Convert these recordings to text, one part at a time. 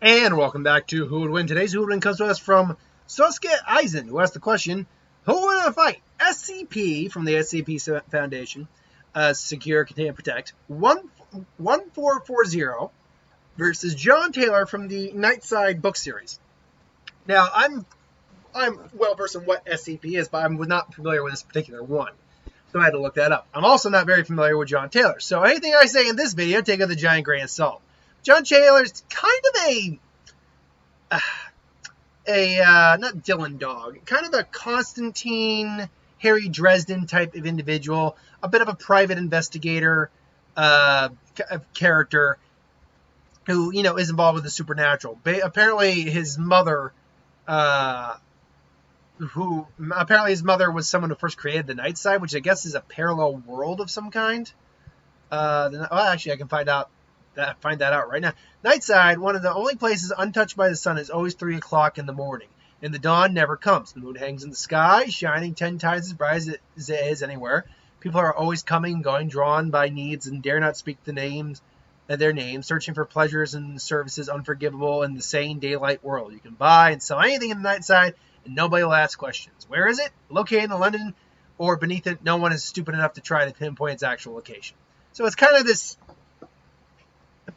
And welcome back to Who Would Win. Today's Who Would Win comes to us from Sosuke Eisen, who asked the question, who would win in a fight? SCP from the SCP Foundation, Secure, Contain, and Protect, 1440 versus John Taylor from the Niteside book series. Now, I'm well versed in what SCP is, but I'm not familiar with this particular one. So I had to look that up. I'm also not very familiar with John Taylor. So anything I say in this video, take it with a giant grain of salt. John Taylor's kind of not Dylan Dog, kind of a Constantine, Harry Dresden type of individual, a bit of a private investigator character who, is involved with the supernatural. Apparently his mother was someone who first created the Niteside, which I guess is a parallel world of some kind. Actually, I can find that out right now. Niteside, one of the only places untouched by the sun, is always 3 o'clock in the morning, and the dawn never comes. The moon hangs in the sky, shining 10 times as bright as it is anywhere. People are always coming and going, drawn by needs, and dare not speak their names, searching for pleasures and services unforgivable in the sane daylight world. You can buy and sell anything in the Niteside, and nobody will ask questions. Where is it? Located in London, or beneath it, no one is stupid enough to try to pinpoint its actual location. So it's kind of this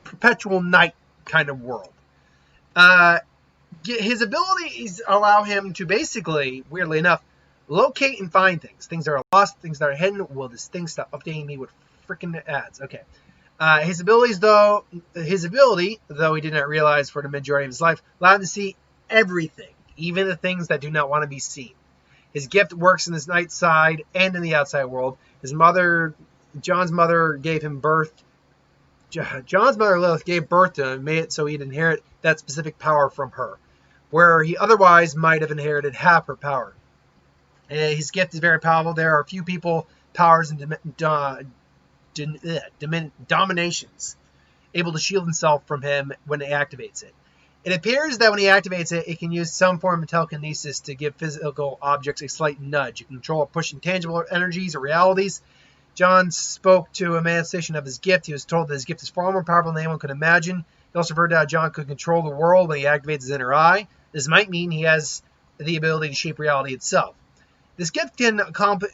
perpetual night kind of world. His abilities allow him to basically, weirdly enough, locate and find things. Things that are lost, things that are hidden. Will this thing stop updating me with freaking ads? Okay. His ability, though he did not realize for the majority of his life, allowed him to see everything, even the things that do not want to be seen. His gift works in his night side and in the outside world. John's mother gave him birth. John's mother Lilith gave birth to him and made it so he'd inherit that specific power from her, where he otherwise might have inherited half her power. His gift is very powerful. There are few people, powers, and dominations able to shield himself from him when it activates it. It appears that when he activates it, it can use some form of telekinesis to give physical objects a slight nudge. You can control or push intangible energies or realities. John spoke to a manifestation of his gift. He was told that his gift is far more powerful than anyone could imagine. He also heard that John could control the world when he activates his inner eye. This might mean he has the ability to shape reality itself. John's gift can accomplish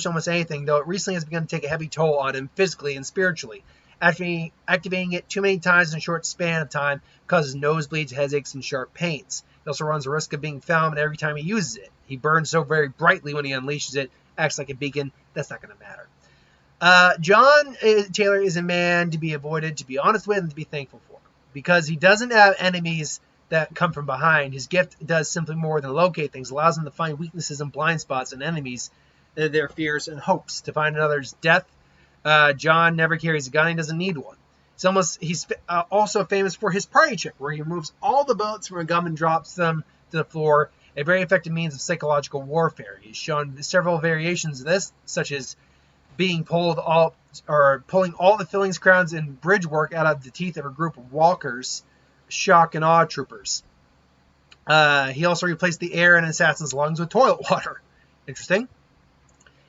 almost anything, though it recently has begun to take a heavy toll on him physically and spiritually. After activating it too many times in a short span of time causes nosebleeds, headaches, and sharp pains. He also runs the risk of being found every time he uses it. He burns so very brightly when he unleashes it, acts like a beacon. That's not going to matter. John Taylor is a man to be avoided, to be honest with, and to be thankful for. Because he doesn't have enemies that come from behind, his gift does simply more than locate things, allows him to find weaknesses and blind spots in enemies, their fears and hopes. To find another's death, John never carries a gun. He doesn't need one. He's also famous for his party trick, where he removes all the bullets from a gun and drops them to the floor, a very effective means of psychological warfare. He's shown several variations of this, such as pulling all the fillings, crowns, and bridge work out of the teeth of a group of walkers, shock and awe troopers. He also replaced the air in an assassin's lungs with toilet water. Interesting.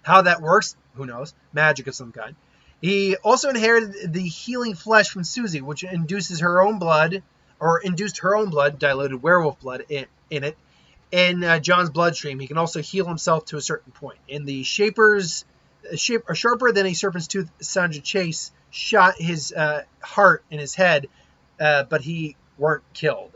How that works, who knows? Magic of some kind. He also inherited the healing flesh from Susie, which induced her own blood, diluted werewolf blood in it, in John's bloodstream. He can also heal himself to a certain point. In the sharper than a serpent's tooth sound of chase shot his heart in his head, but he wasn't killed.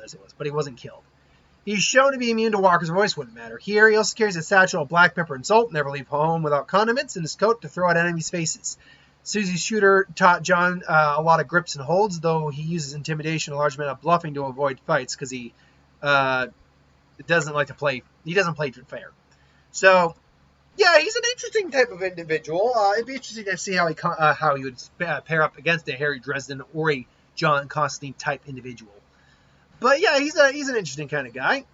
He's shown to be immune to walker's voice, wouldn't matter. Here, he also carries a satchel of black pepper and salt, never leave home without condiments in his coat to throw at enemies' faces. Susie's shooter taught John a lot of grips and holds, though he uses intimidation and a large amount of bluffing to avoid fights because he doesn't play fair. So, yeah, he's an interesting type of individual. It'd be interesting to see how he would pair up against a Harry Dresden or a John Constantine type individual. But yeah, he's an interesting kind of guy.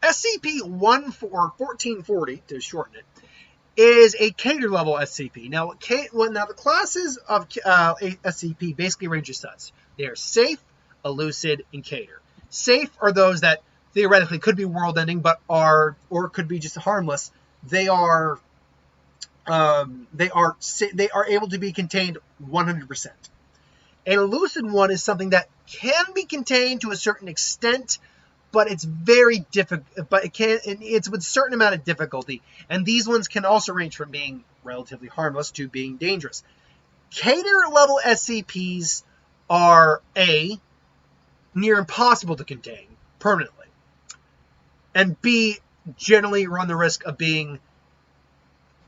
SCP-1440, to shorten it, is a Cater level SCP. Now the classes of SCP basically range as such. They are safe, elucid, and Cater. Safe are those that theoretically could be world-ending, but could be just harmless. They are able to be contained 100%. An elusive one is something that can be contained to a certain extent, but it's very difficult. But it's with a certain amount of difficulty. And these ones can also range from being relatively harmless to being dangerous. Cater level SCPs are A, near impossible to contain permanently, and B, generally run the risk of being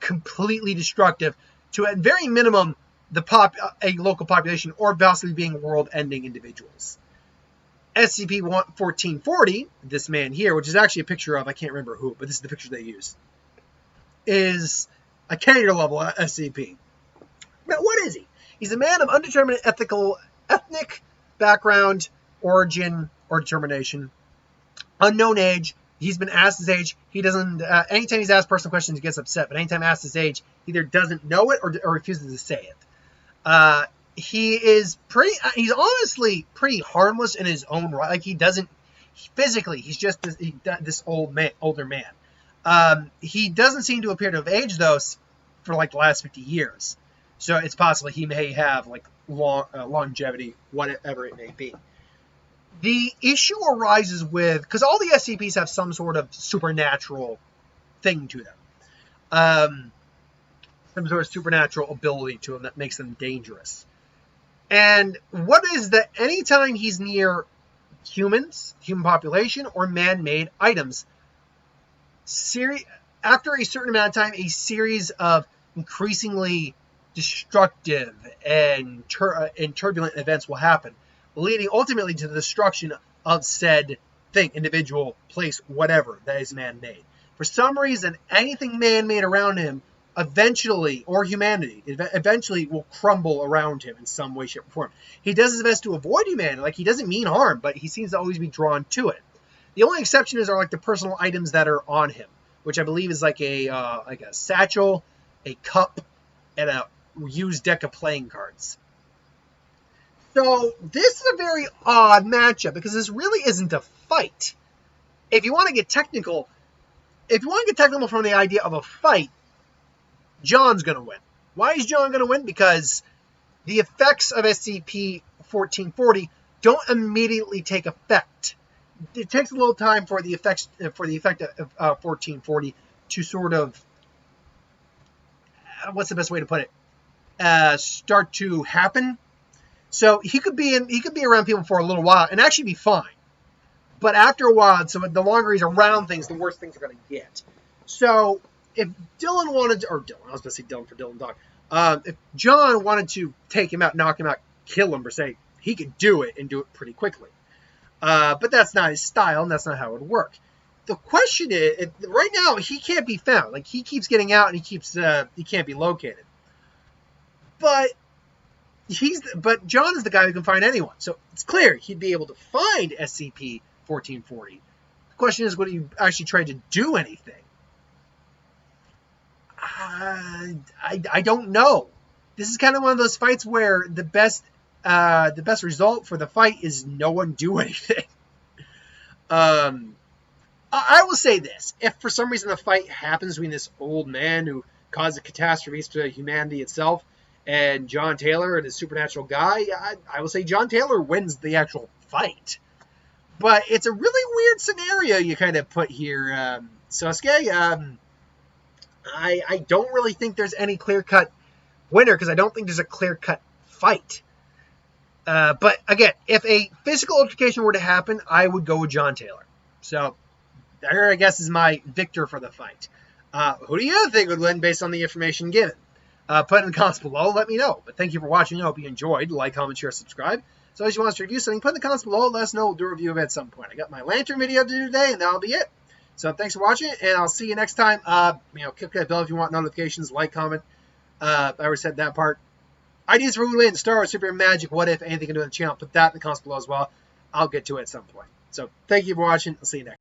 completely destructive to, at very minimum, a local population, or possibly being world-ending individuals. SCP-1440, this man here, which is actually a picture of, I can't remember who, but this is the picture they used, is a Cater-level SCP. Now, what is he? He's a man of undetermined ethnic background, origin, or determination. Unknown age. He's been asked his age. He doesn't. Anytime he's asked personal questions, he gets upset. But anytime asked his age, he either doesn't know it or refuses to say it. He's honestly pretty harmless in his own right. Like, he doesn't physically. He's just this older man. He doesn't seem to appear to have aged though for like the last 50 years. So it's possible he may have like longevity, whatever it may be. The issue arises with, because all the SCPs have some sort of supernatural thing to them. Some sort of supernatural ability to them that makes them dangerous. And what is that? Anytime he's near humans, human population, or man-made items, after a certain amount of time, a series of increasingly destructive and turbulent events will happen, leading ultimately to the destruction of said thing, individual, place, whatever that is man-made. For some reason, anything man-made around him eventually, or humanity, eventually will crumble around him in some way, shape, or form. He does his best to avoid humanity. Like, he doesn't mean harm, but he seems to always be drawn to it. The only exceptions are like the personal items that are on him, which I believe is like a satchel, a cup, and a used deck of playing cards. So this is a very odd matchup because this really isn't a fight. If you want to get technical from the idea of a fight, John's going to win. Why is John going to win? Because the effects of SCP-1440 don't immediately take effect. It takes a little time for the effect of 1440 to sort of, what's the best way to put it? Start to happen. So he could be around people for a little while and actually be fine. But after a while, so the longer he's around things, the worse things are going to get. So if Dylan wanted to, or Dylan, I was going to say Dylan for Dylan Dog. If John wanted to take him out, knock him out, kill him per se, he could do it and do it pretty quickly. But that's not his style, and that's not how it would work. The question is, right now he can't be found. Like, he keeps getting out, and he can't be located. But John is the guy who can find anyone, so it's clear he'd be able to find SCP-1440. The question is, would he actually try to do anything? I don't know. This is kind of one of those fights where the best result for the fight is no one do anything. I will say this: if for some reason the fight happens between this old man who caused a catastrophe to humanity itself and John Taylor and his supernatural guy, I will say John Taylor wins the actual fight. But it's a really weird scenario you kind of put here, Sasuke. I don't really think there's any clear-cut winner because I don't think there's a clear-cut fight. But again, if a physical altercation were to happen, I would go with John Taylor. So there, I guess, is my victor for the fight. Who do you think would win based on the information given? Put it in the comments below. Let me know. But thank you for watching. I hope you enjoyed. Like, comment, share, subscribe. So if you want us to review something, put in the comments below. Let us know. We'll do a review of it at some point. I got my Lantern video to do today, and that'll be it. So thanks for watching, and I'll see you next time. Click that bell if you want notifications. Like, comment. I already said that part. Ideas for who wins, Star Wars, Super Magic, what if, anything you can do on the channel. Put that in the comments below as well. I'll get to it at some point. So thank you for watching. I'll see you next.